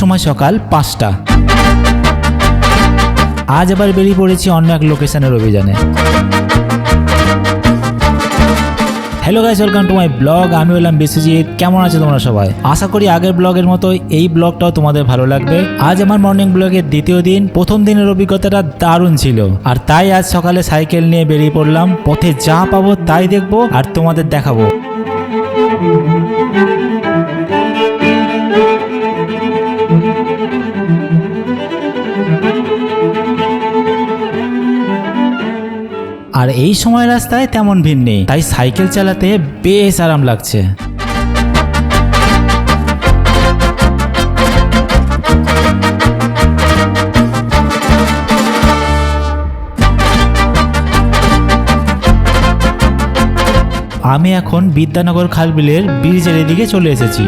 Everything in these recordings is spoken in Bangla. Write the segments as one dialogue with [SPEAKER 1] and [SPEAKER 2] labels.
[SPEAKER 1] সময় সকাল 5টা। আজ আবার বেরিয়ে পড়েছি অন্য এক লোকেশনের অভিযানে। Hello guys, welcome to my blog. আমি হলাম বিশ্বজিৎ। কেমন আছো তোমরা সবাই? আশা করি আগের ব্লগের মতো এই ব্লগটাও তোমাদের ভালো লাগবে। আজ আমার মর্নিং ব্লগের দ্বিতীয় দিন। প্রথম দিনের অভিজ্ঞতাটা দারুণ ছিল, আর তাই আজ সকালে সাইকেল নিয়ে বেরিয়ে পড়লাম। পথে যা পাবো তাই দেখবো আর তোমাদের দেখাবো। আর এই সময় রাস্তায় তেমন ভিড় নেই, তাই সাইকেল চালাতে বেশ আরাম লাগছে। আমি এখন বিদ্যানগর খালবিলের ব্রিজের এদিকে চলে এসেছি।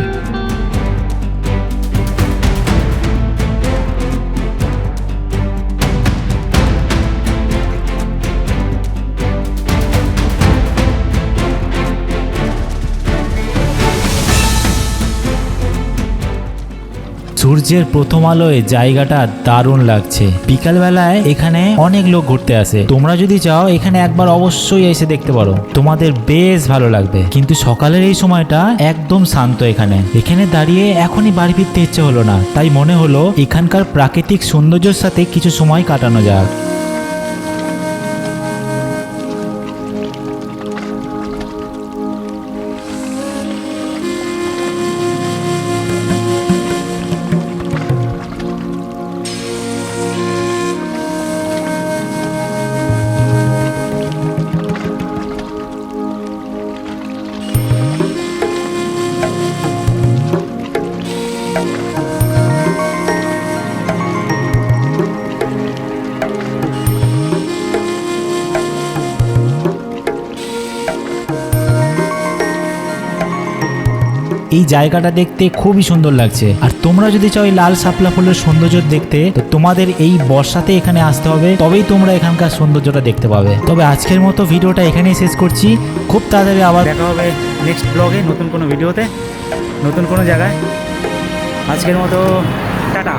[SPEAKER 1] সূর্যের প্রথম আলোয় জায়গাটা দারুণ লাগছে। বিকাল বেলায় এখানে অনেক লোক ঘুরতে আসে। তোমরা যদি চাও এখানে একবার অবশ্যই এসে দেখতে পারো, তোমাদের বেশ ভালো লাগবে। কিন্তু সকালের এই সময়টা একদম শান্ত। এখানে দাঁড়িয়ে এখনই বাড়ি ফিরতে ইচ্ছে হলো না, তাই মনে হলো এখানকার প্রাকৃতিক সৌন্দর্যের সাথে কিছু সময় কাটানো যাক। এই জায়গাটা দেখতে খুবই সুন্দর লাগছে। আর তোমরা যদি চাও এই লাল শাপলা ফুলের সৌন্দর্য দেখতে, তো তোমাদের এই বর্ষাতে এখানে আসতে হবে, তবেই তোমরা এখানকার সৌন্দর্যটা দেখতে পাবে। তবে আজকের মতো ভিডিওটা এখানেই শেষ করছি। খুব তাড়াতাড়ি আবার দেখা হবে নেক্সট ব্লগে, নতুন কোনো ভিডিওতে, নতুন কোনো জায়গায়। আজকের মতো টাটা।